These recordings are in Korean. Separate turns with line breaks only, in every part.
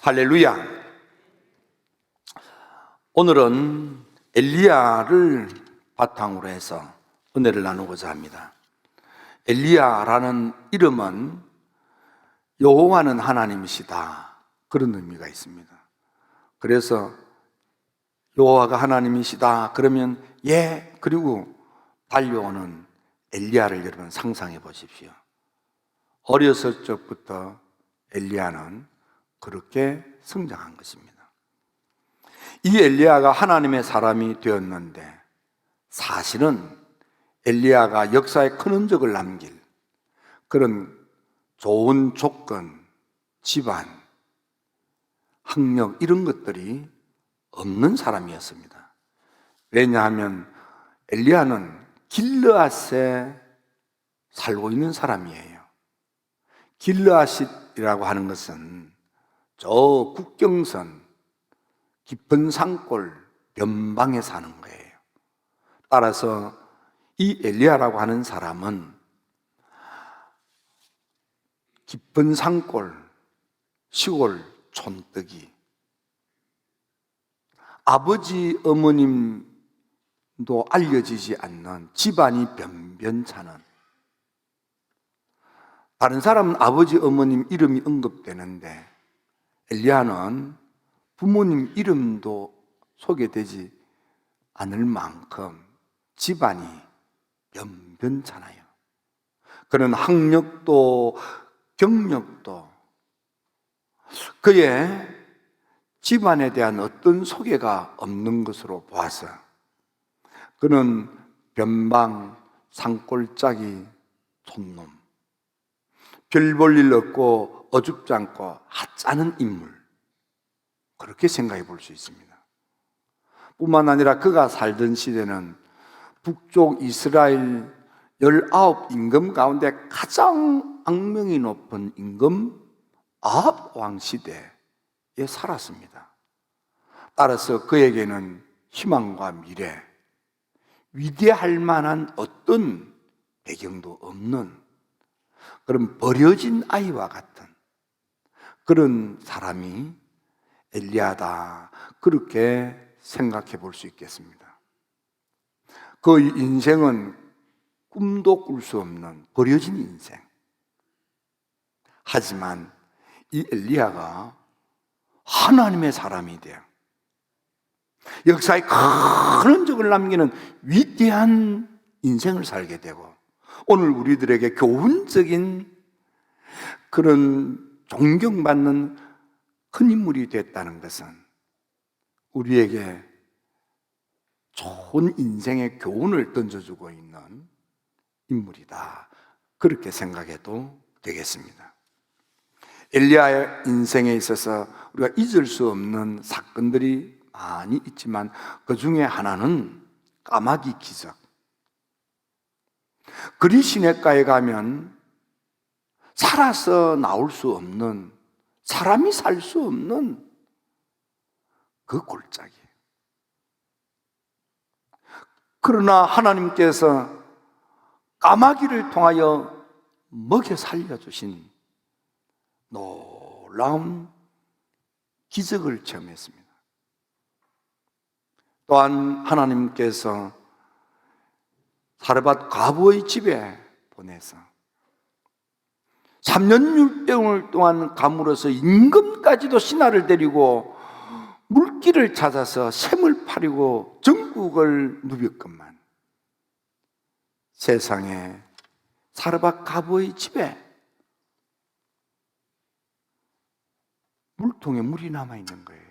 할렐루야. 오늘은 엘리야를 바탕으로 해서 은혜를 나누고자 합니다. 엘리야라는 이름은 여호와는 하나님이시다, 그런 의미가 있습니다. 그래서 여호와가 하나님이시다 그러면 그리고 달려오는 엘리야를 여러분 상상해 보십시오. 어렸을 적부터 엘리야는 그렇게 성장한 것입니다. 이 엘리야가 하나님의 사람이 되었는데, 사실은 엘리야가 역사에 큰 흔적을 남길 그런 좋은 조건, 집안, 학력 이런 것들이 없는 사람이었습니다. 왜냐하면 엘리야는 길르앗에 살고 있는 사람이에요. 길르앗이라고 하는 것은 저 국경선 깊은 산골 변방에 사는 거예요. 따라서 이 엘리야라고 하는 사람은 깊은 산골 시골 촌뜨기, 아버지 어머님도 알려지지 않는 집안이 변변찮은, 다른 사람은 아버지 어머님 이름이 언급되는데 엘리야는 부모님 이름도 소개되지 않을 만큼 집안이 변변찮아요. 그런 학력도 경력도 그의 집안에 대한 어떤 소개가 없는 것으로 보아서 그는 변방 산골짜기 촌놈, 별 볼 일 없고 어줍지 않고 하찮은 인물, 그렇게 생각해 볼 수 있습니다. 뿐만 아니라 그가 살던 시대는 북쪽 이스라엘 19 임금 가운데 가장 악명이 높은 임금 아합 왕 시대에 살았습니다. 따라서 그에게는 희망과 미래, 위대할 만한 어떤 배경도 없는 그런 버려진 아이와 같은 그런 사람이 엘리야다, 그렇게 생각해 볼 수 있겠습니다. 그 인생은 꿈도 꿀 수 없는 버려진 인생. 하지만 이 엘리야가 하나님의 사람이 되어 역사에 큰 흔적을 남기는 위대한 인생을 살게 되고, 오늘 우리들에게 교훈적인 그런 존경받는 큰 인물이 됐다는 것은 우리에게 좋은 인생의 교훈을 던져주고 있는 인물이다, 그렇게 생각해도 되겠습니다. 엘리야의 인생에 있어서 우리가 잊을 수 없는 사건들이 많이 있지만 그 중에 하나는 까마귀 기적. 그리 시냇가에 가면 살아서 나올 수 없는, 사람이 살 수 없는 그 골짜기. 그러나 하나님께서 까마귀를 통하여 먹여 살려주신 놀라운 기적을 체험했습니다. 또한 하나님께서 사르밧 과부의 집에 보내서 3년 6개월 동안 가물어서 임금까지도 신하를 데리고 물길을 찾아서 샘을 파리고 전국을 누볐건만 세상에 사르밧 과부의 집에 물통에 물이 남아있는 거예요.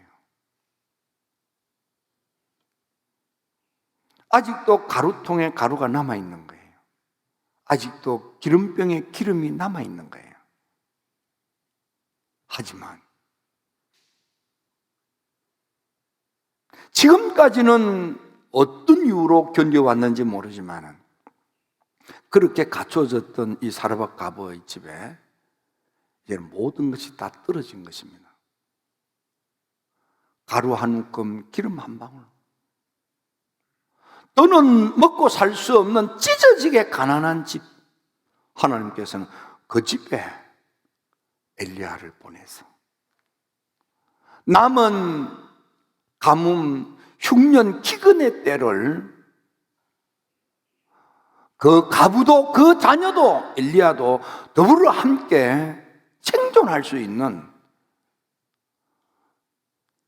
아직도 가루통에 가루가 남아있는 거예요. 아직도 기름병에 기름이 남아있는 거예요. 하지만 지금까지는 어떤 이유로 견뎌왔는지 모르지만 그렇게 갖춰졌던 이 사르밧 과부의 집에 이제 모든 것이 다 떨어진 것입니다. 가루 한 움큼, 기름 한 방울. 너는 먹고 살 수 없는 찢어지게 가난한 집. 하나님께서는 그 집에 엘리야를 보내서 남은 가뭄 흉년 기근의 때를 그 가부도 그 자녀도 엘리야도 더불어 함께 생존할 수 있는,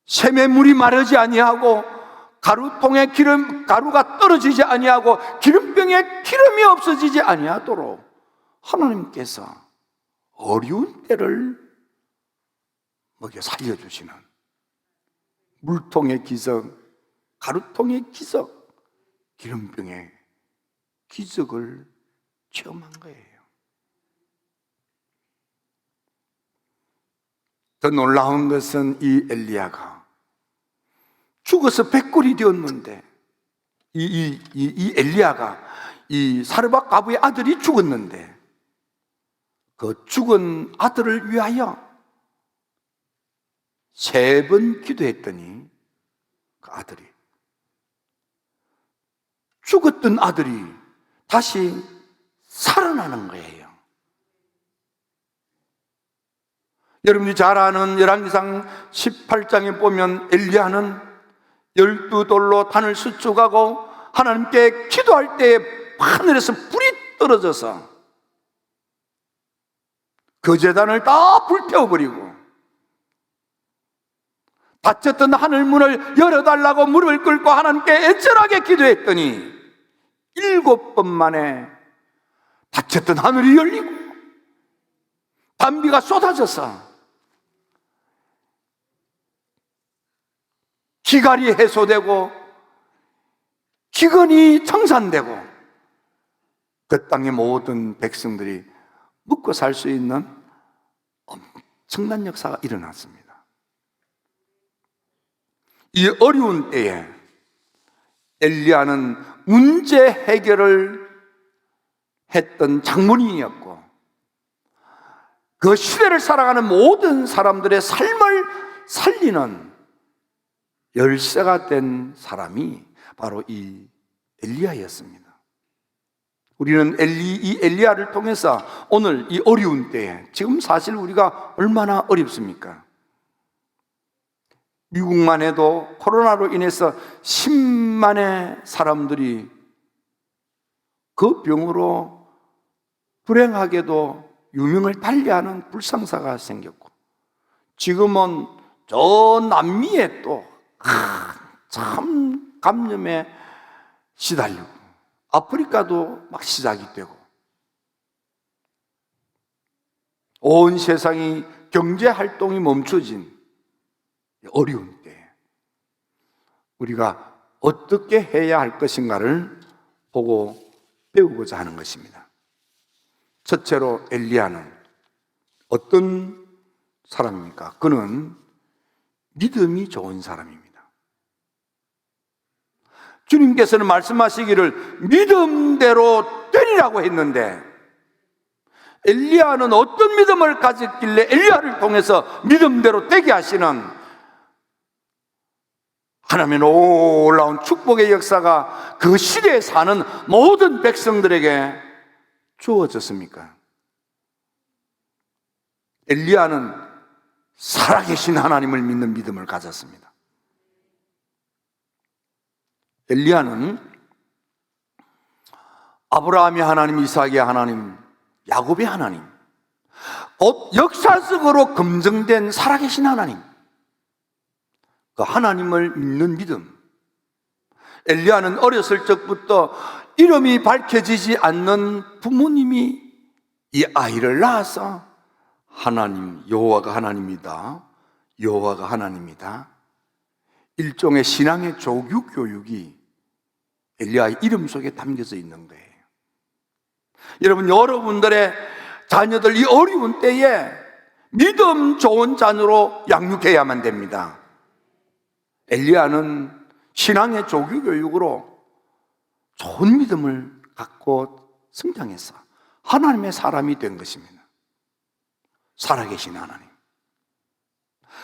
샘의 물이 마르지 아니하고 가루통에 가루가 떨어지지 아니하고 기름병에 기름이 없어지지 아니하도록 하나님께서 어려운 때를 먹여 살려주시는 물통의 기적, 가루통의 기적, 기름병의 기적을 체험한 거예요. 더 놀라운 것은 이 엘리야가 죽어서 백골이 되었는데, 이 엘리야가 이 사르밧 가부의 아들이 죽었는데, 그 죽은 아들을 위하여 3번 기도했더니 그 아들이, 죽었던 아들이 다시 살아나는 거예요. 여러분이 잘 아는 열왕기상 18장에 보면 엘리야는 12돌로 단을 수축하고 하나님께 기도할 때에 하늘에서 불이 떨어져서 그 제단을 다 불태워버리고, 닫혔던 하늘문을 열어달라고 무릎을 꿇고 하나님께 애절하게 기도했더니 7번 만에 닫혔던 하늘이 열리고 단비가 쏟아져서 기갈이 해소되고 기근이 청산되고 그 땅의 모든 백성들이 먹고 살 수 있는 엄청난 역사가 일어났습니다. 이 어려운 때에 엘리야는 문제 해결을 했던 장본인이었고, 그 시대를 살아가는 모든 사람들의 삶을 살리는 열쇠가 된 사람이 바로 이 엘리야였습니다. 우리는 이 엘리야를 통해서 오늘 이 어려운 때에, 지금 사실 우리가 얼마나 어렵습니까? 미국만 해도 코로나로 인해서 10만의 사람들이 그 병으로 불행하게도 유명을 달리하는 불상사가 생겼고, 지금은 저 남미에 또 참 감염에 시달리고, 아프리카도 막 시작이 되고, 온 세상이 경제활동이 멈춰진 어려운 때 우리가 어떻게 해야 할 것인가를 보고 배우고자 하는 것입니다. 첫째로 엘리야는 어떤 사람입니까? 그는 믿음이 좋은 사람입니다. 주님께서는 말씀하시기를 믿음대로 되리라고 했는데, 엘리야는 어떤 믿음을 가졌길래 엘리야를 통해서 믿음대로 되게 하시는 하나님의 놀라운 축복의 역사가 그 시대에 사는 모든 백성들에게 주어졌습니까? 엘리야는 살아계신 하나님을 믿는 믿음을 가졌습니다. 엘리야는 아브라함의 하나님, 이삭의 하나님, 야곱의 하나님, 곧 역사 속으로 검증된 살아계신 하나님, 그 하나님을 믿는 믿음. 엘리야는 어렸을 적부터 이름이 밝혀지지 않는 부모님이 이 아이를 낳아서 하나님, 여호와가 하나님이다, 여호와가 하나님이다, 일종의 신앙의 조교 교육이 엘리야의 이름 속에 담겨져 있는 거예요. 여러분, 여러분들의 자녀들 이 어려운 때에 믿음 좋은 자녀로 양육해야만 됩니다. 엘리야는 신앙의 조교 교육으로 좋은 믿음을 갖고 성장해서 하나님의 사람이 된 것입니다. 살아계신 하나님.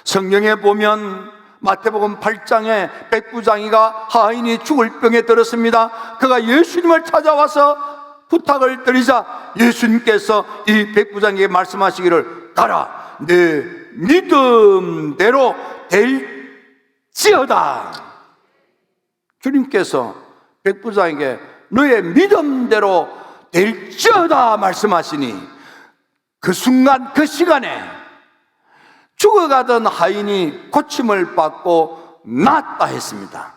성경에 보면 마태복음 8장에 백부장이가 하인이 죽을 병에 들었습니다. 그가 예수님을 찾아와서 부탁을 드리자 예수님께서 이 백부장에게 말씀하시기를, 가라, 내 믿음대로 될지어다. 주님께서 백부장에게 너의 믿음대로 될지어다 말씀하시니 그 순간 그 시간에 죽어가던 하인이 고침을 받고 낫다 했습니다.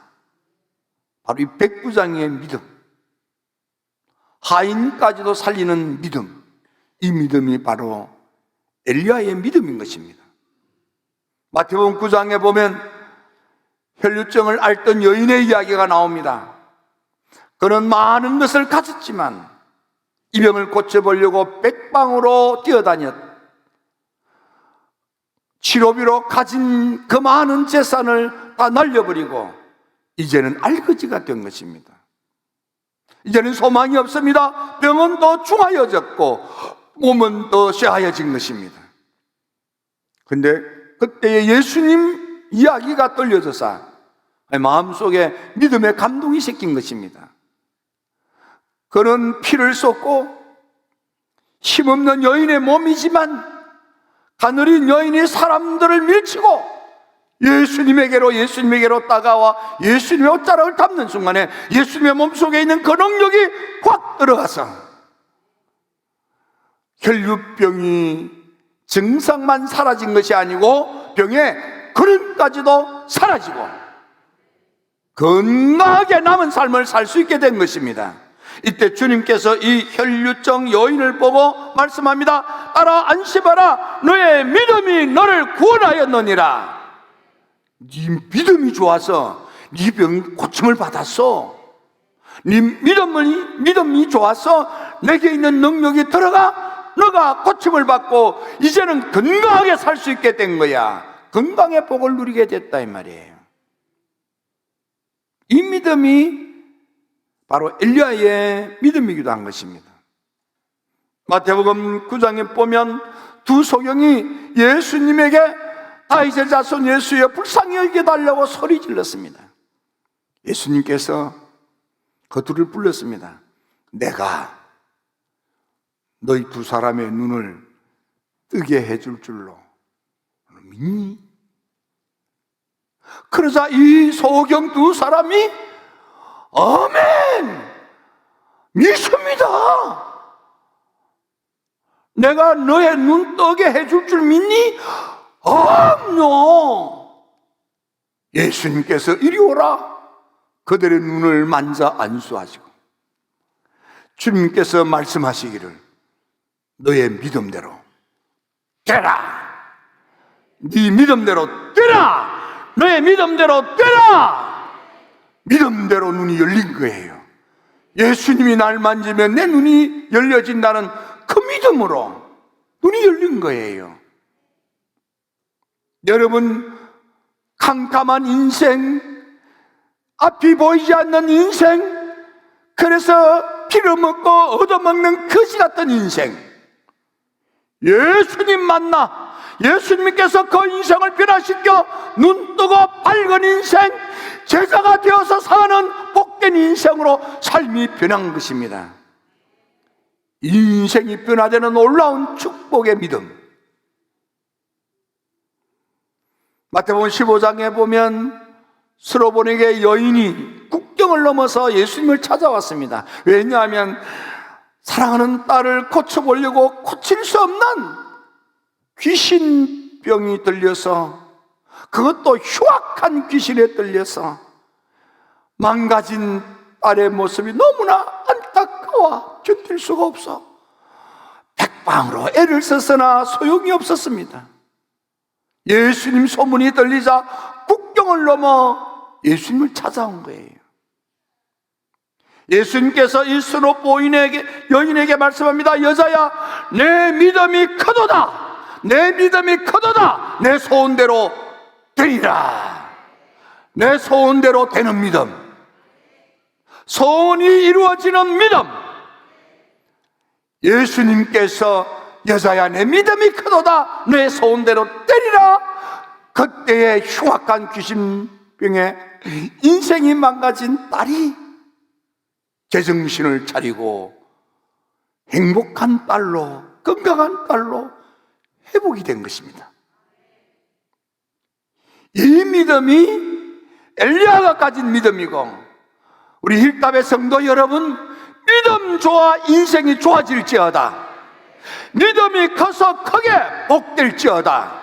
바로 이 백부장의 믿음, 하인까지도 살리는 믿음, 이 믿음이 바로 엘리야의 믿음인 것입니다. 마태복음 9장에 보면 혈루증을 앓던 여인의 이야기가 나옵니다. 그는 많은 것을 가졌지만 이 병을 고쳐보려고 백방으로 뛰어다녔. 치료비로 가진 그 많은 재산을 다 날려버리고 이제는 알거지가 된 것입니다. 이제는 소망이 없습니다. 병은 더 중하여졌고 몸은 더 쇠하여진 것입니다. 근데 그때의 예수님 이야기가 떨려져서 마음속에 믿음의 감동이 섞인 것입니다. 그는 피를 쏟고 힘없는 여인의 몸이지만 가느린 여인이 사람들을 밀치고 예수님에게로 다가와 예수님의 옷자락을 잡는 순간에 예수님의 몸속에 있는 그 능력이 확 들어가서 혈류병이 증상만 사라진 것이 아니고 병의 근원까지도 사라지고 건강하게 남은 삶을 살 수 있게 된 것입니다. 이때 주님께서 이 혈류증 여인을 보고 말씀합니다. 따라 안심하라, 너의 믿음이 너를 구원하였느니라. 네 믿음이 좋아서 네 병 고침을 받았어. 네 믿음이 좋아서 내게 있는 능력이 들어가 너가 고침을 받고 이제는 건강하게 살 수 있게 된 거야. 건강의 복을 누리게 됐다 이 말이에요. 이 믿음이 바로 엘리야의 믿음이기도 한 것입니다. 마태복음 9장에 보면 두 소경이 예수님에게 다윗의 자손 예수여 불쌍히 여기게 달라고 소리 질렀습니다. 예수님께서 그 둘을 불렀습니다. 내가 너희 두 사람의 눈을 뜨게 해줄 줄로 믿니? 그러자 이 소경 두 사람이 아멘! 믿습니다! 내가 너의 눈 뜨게 해줄 줄 믿니? 아뇨! 예수님께서 이리 오라 그들의 눈을 만져 안수하시고 주님께서 말씀하시기를 너의 믿음대로 되라! 네 믿음대로 되라! 너의 믿음대로 되라! 믿음대로 눈이 열린 거예요. 예수님이 날 만지면 내 눈이 열려진다는 그 믿음으로 눈이 열린 거예요. 여러분, 캄캄한 인생, 앞이 보이지 않는 인생, 그래서 피를 먹고 얻어먹는 거지 같은 인생, 예수님 만나 예수님께서 그 인생을 변화시켜 눈뜨고 밝은 인생, 제자가 되어서 사는 복된 인생으로 삶이 변한 것입니다. 인생이 변화되는 놀라운 축복의 믿음. 마태복음 15장에 보면 스로보닉의 여인이 국경을 넘어서 예수님을 찾아왔습니다. 왜냐하면 사랑하는 딸을 고쳐보려고 고칠 수 없는 귀신병이 들려서, 그것도 흉악한 귀신에 들려서 망가진 딸의 모습이 너무나 안타까워 견딜 수가 없어 백방으로 애를 썼으나 소용이 없었습니다. 예수님 소문이 들리자 국경을 넘어 예수님을 찾아온 거예요. 예수님께서 이 스로보 여인에게 말씀합니다. 여자야, 내 믿음이 크도다. 내 믿음이 크도다. 내 소원대로 되리라. 내 소원대로 되는 믿음, 소원이 이루어지는 믿음. 예수님께서 여자야, 내 믿음이 크도다. 내 소원대로 되리라. 그때의 흉악한 귀신병에 인생이 망가진 딸이 제정신을 차리고 행복한 딸로, 건강한 딸로 회복이 된 것입니다. 이 믿음이 엘리야가 가진 믿음이고, 우리 힐답의 성도 여러분, 믿음 좋아 인생이 좋아질지어다. 믿음이 커서 크게 복될지어다.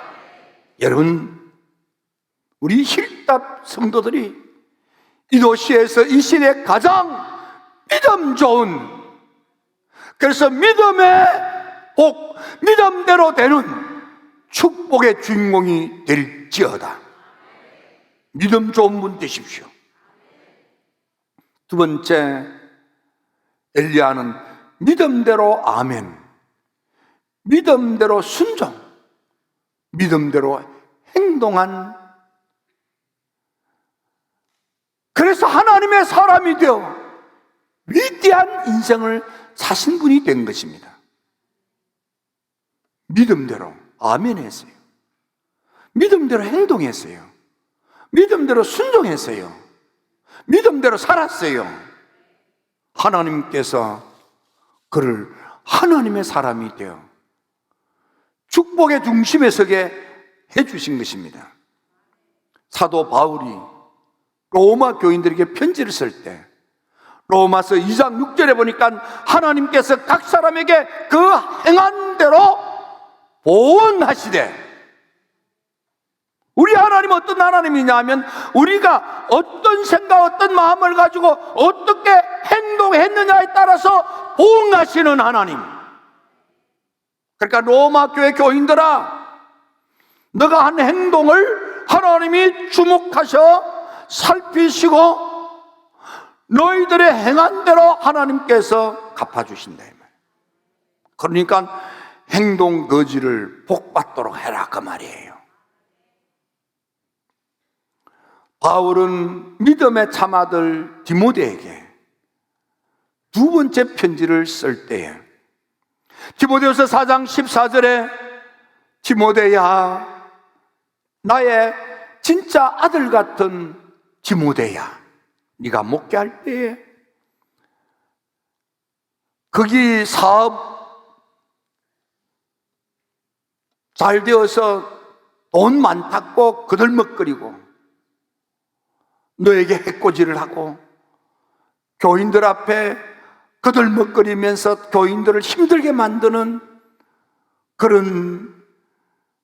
여러분, 우리 힐답 성도들이 이 도시에서 이 시대에 가장 믿음 좋은, 그래서 믿음의 복, 믿음대로 되는 축복의 주인공이 될지어다. 믿음 좋은 분 되십시오. 두 번째, 엘리야는 믿음대로 아멘, 믿음대로 순종, 믿음대로 행동한, 그래서 하나님의 사람이 되어 위대한 인생을 사신 분이 된 것입니다. 믿음대로 아멘 했어요. 믿음대로 행동했어요. 믿음대로 순종했어요. 믿음대로 살았어요. 하나님께서 그를 하나님의 사람이 되어 축복의 중심에 서게 해주신 것입니다. 사도 바울이 로마 교인들에게 편지를 쓸 때 로마서 2장 6절에 보니까 하나님께서 각 사람에게 그 행한 대로 보응하시되, 우리 하나님은 어떤 하나님이냐 하면 우리가 어떤 생각, 어떤 마음을 가지고 어떻게 행동했느냐에 따라서 보응하시는 하나님. 그러니까 로마 교회 교인들아, 너가 한 행동을 하나님이 주목하셔 살피시고 너희들의 행한 대로 하나님께서 갚아주신다 이 말. 그러니까 행동 거지를 복받도록 해라 그 말이에요. 바울은 믿음의 참아들 디모데에게 두 번째 편지를 쓸 때에 디모데후서 4장 14절에 디모데야, 나의 진짜 아들 같은 디모데야, 네가 목회할 때에 거기 사업 잘 되어서 돈 많다고 그들먹거리고 너에게 해코지를 하고 교인들 앞에 그들먹거리면서 교인들을 힘들게 만드는 그런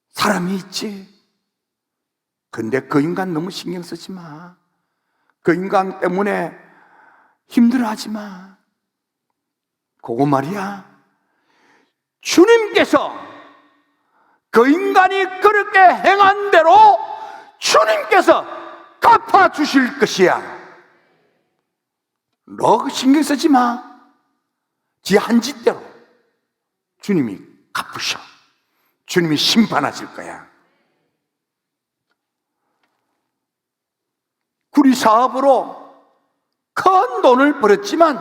사람이 있지. 근데 그 인간 너무 신경 쓰지 마. 그 인간 때문에 힘들어하지 마. 그거 말이야, 주님께서 그 인간이 그렇게 행한 대로 주님께서 갚아주실 것이야. 너 신경 쓰지 마. 지 한 짓대로 주님이 갚으셔. 주님이 심판하실 거야. 구리 사업으로 큰 돈을 벌었지만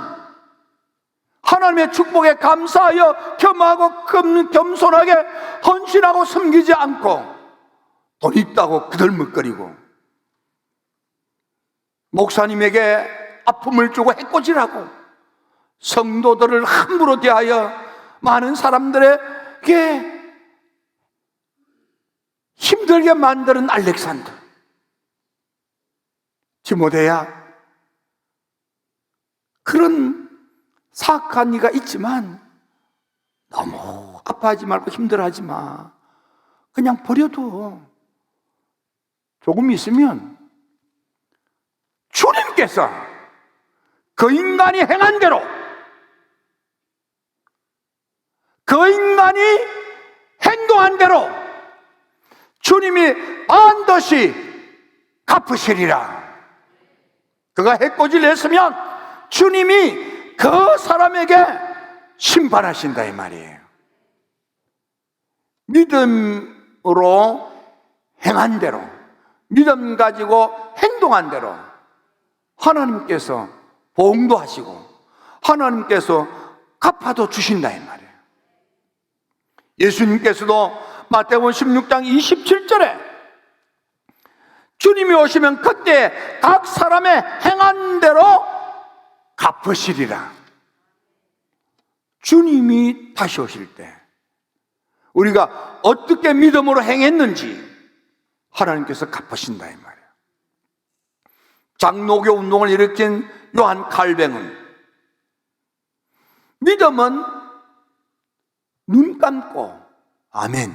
하나님의 축복에 감사하여 겸하고 겸손하게 헌신하고 섬기지 않고 돈 있다고 그들먹거리고 목사님에게 아픔을 주고 해코지하고 성도들을 함부로 대하여 많은 사람들에게 힘들게 만드는 알렉산더. 디모데야, 그런 사악한 이가 있지만 너무 아파하지 말고 힘들어하지 마. 그냥 버려둬. 조금 있으면 주님께서 그 인간이 행한 대로, 그 인간이 행동한 대로 주님이 반드시 갚으시리라. 그가 해코지를 했으면 주님이 그 사람에게 심판하신다 이 말이에요. 믿음으로 행한 대로, 믿음 가지고 행동한 대로 하나님께서 보응도 하시고 하나님께서 갚아도 주신다 이 말이에요. 예수님께서도 마태복음 16장 27절에 주님이 오시면 그때 각 사람의 행한 대로 갚으시리라. 주님이 다시 오실 때 우리가 어떻게 믿음으로 행했는지 하나님께서 갚으신다 이 말이에요. 장로교 운동을 일으킨 요한 칼뱅은 믿음은 눈 감고 아멘,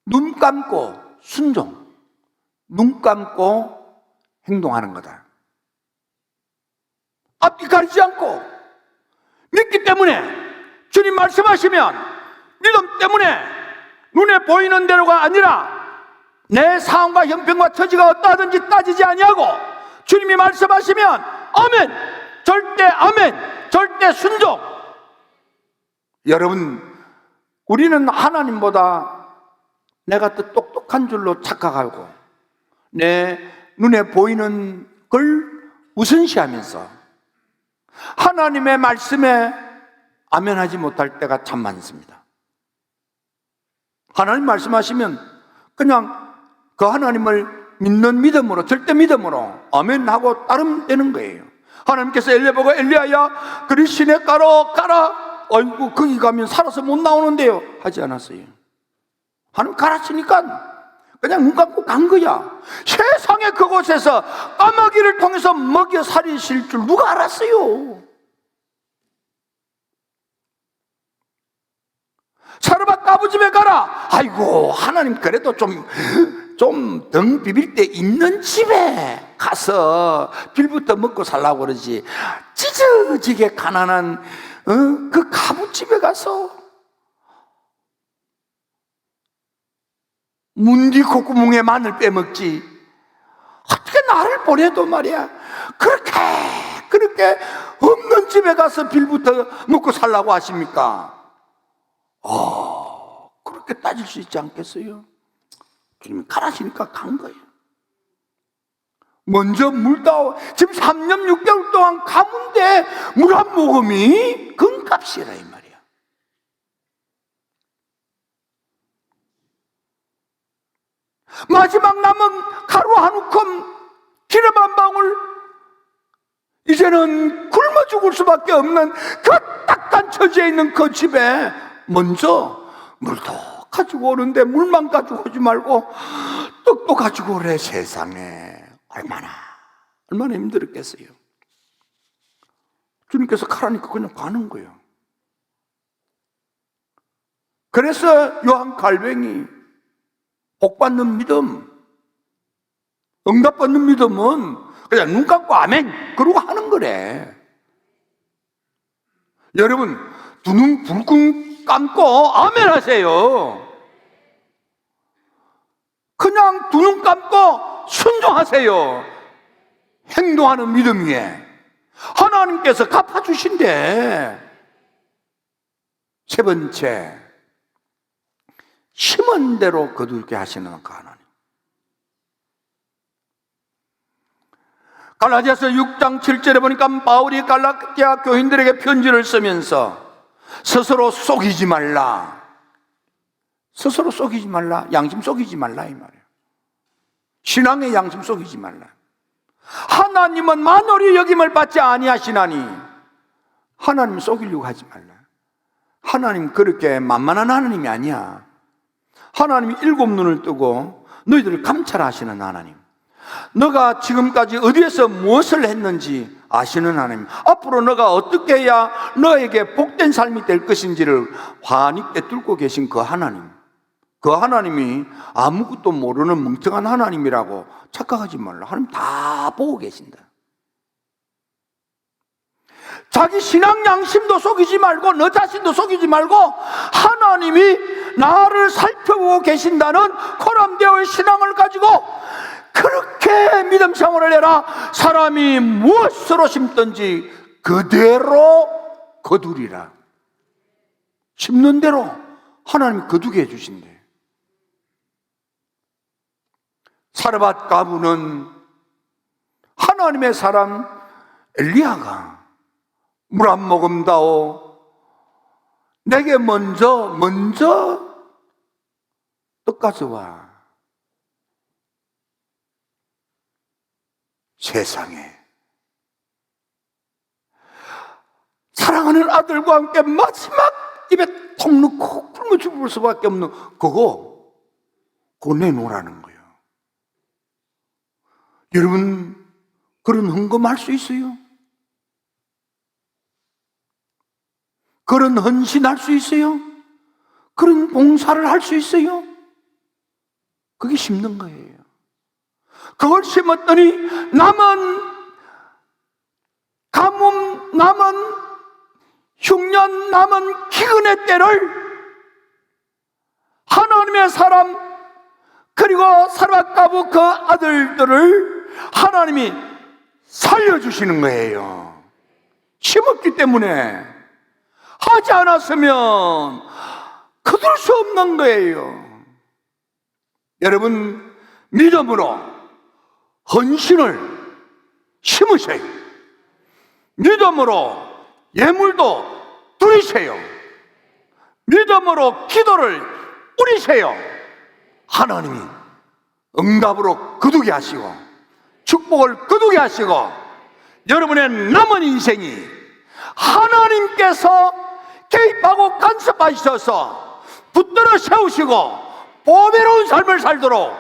눈 감고 순종, 눈 감고 행동하는 거다. 앞뒤 가리지 않고 믿기 때문에, 주님 말씀하시면 믿음 때문에 눈에 보이는 대로가 아니라 내 상황과 형편과 처지가 어떠하든지 따지지 아니하고 주님이 말씀하시면 아멘, 절대 아멘, 절대 순종. 여러분, 우리는 하나님보다 내가 더 똑똑한 줄로 착각하고 내 눈에 보이는 걸 우선시하면서 하나님의 말씀에 아멘하지 못할 때가 참 많습니다. 하나님 말씀하시면 그냥 그 하나님을 믿는 믿음으로, 절대 믿음으로 아멘하고 따르면 되는 거예요. 하나님께서 엘리야 보고 엘리야야 그리 시냇가로 가라, 아이고 거기 가면 살아서 못 나오는데요 하지 않았어요. 하나님 가라치니까 그냥 눈 감고 간 거야. 세상에 그곳에서 까마귀를 통해서 먹여 살리실 줄 누가 알았어요? 사르밧 까부집에 가라. 아이고 하나님 그래도 좀 등 비빌 때 있는 집에 가서 빌부터 먹고 살라고 그러지, 찢어지게 가난한 그 가부집에 가서 문디 콧구멍에 마늘 빼먹지. 어떻게 나를 보내도 말이야 그렇게 없는 집에 가서 빌부터 먹고 살라고 하십니까? 그렇게 따질 수 있지 않겠어요? 주님이 가라시니까 간 거예요. 먼저 물 따오. 지금 3년 6개월 동안 가문데 물 한 모금이 금값이라 이 말이야. 마지막 남은 가루 한 움큼, 기름 한 방울, 이제는 굶어 죽을 수밖에 없는 그 딱한 처지에 있는 그 집에 먼저 물도 가지고 오는데 물만 가지고 오지 말고 떡도 가지고 오래. 세상에 얼마나 힘들었겠어요. 주님께서 가라니까 그냥 가는 거예요. 그래서 요한 칼뱅이 복받는 믿음, 응답받는 믿음은 그냥 눈 감고 아멘 그러고 하는 거래. 여러분, 두 눈 불끈 감고 아멘 하세요. 그냥 두 눈 감고 순종하세요. 행동하는 믿음 위에 하나님께서 갚아주신대. 세 번째, 심은 대로 거두게 하시는 그 하나님. 갈라디아서 6장 7절에 보니까 바울이 갈라디아 교인들에게 편지를 쓰면서 스스로 속이지 말라, 스스로 속이지 말라, 양심 속이지 말라 이 말이에요. 신앙의 양심 속이지 말라. 하나님은 만월이 여김을 받지 아니하시나니 하나님 속이려고 하지 말라. 하나님 그렇게 만만한 하나님이 아니야. 하나님이 7눈을 뜨고 너희들을 감찰하시는 하나님, 너가 지금까지 어디에서 무엇을 했는지 아시는 하나님, 앞으로 너가 어떻게 해야 너에게 복된 삶이 될 것인지를 환히 꿰뚫고 계신 그 하나님, 그 하나님이 아무것도 모르는 멍청한 하나님이라고 착각하지 말라. 하나님 다 보고 계신다. 자기 신앙 양심도 속이지 말고 너 자신도 속이지 말고 하나님이 나를 살펴보고 계신다는 코람데오의 신앙을 가지고 그렇게 믿음 생활을 해라. 사람이 무엇으로 심든지 그대로 거두리라. 심는 대로 하나님이 거두게 해주신대. 사르밧 가부는 하나님의 사람 엘리야가 물 한 모금 다오, 내게 먼저 떡 가져와. 세상에 사랑하는 아들과 함께 마지막 입에 통 넣고 굶어 죽을 수밖에 없는 그거 내놓으라는 거예요. 여러분, 그런 헌금할 수 있어요? 그런 헌신할 수 있어요? 그런 봉사를 할 수 있어요? 그게 심는 거예요. 그걸 심었더니 남은 가뭄, 남은 흉년, 남은 기근의 때를 하나님의 사람, 그리고 사르밧가부 그 아들들을 하나님이 살려주시는 거예요. 심었기 때문에. 하지 않았으면 거둘 수 없는 거예요. 여러분, 믿음으로 헌신을 심으세요. 믿음으로 예물도 드리세요. 믿음으로 기도를 뿌리세요. 하나님이 응답으로 거두게 하시고 축복을 거두게 하시고 여러분의 남은 인생이 하나님께서 개입하고 간섭하셔서 붙들어 세우시고 보배로운 삶을 살도록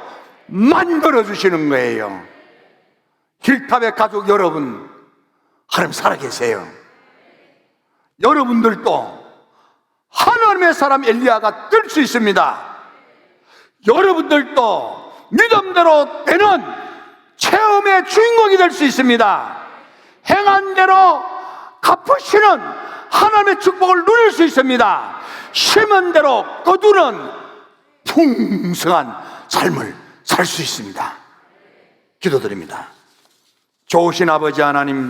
만들어 주시는 거예요. 힐탑의 가족 여러분, 하나님 살아계세요. 여러분들도 하나님의 사람 엘리야가 될 수 있습니다. 여러분들도 믿음대로 되는 체험의 주인공이 될 수 있습니다. 행한 대로 갚으시는 하나님의 축복을 누릴 수 있습니다. 심은 대로 거두는 풍성한 삶을 살 수 있습니다. 기도드립니다. 좋으신 아버지 하나님,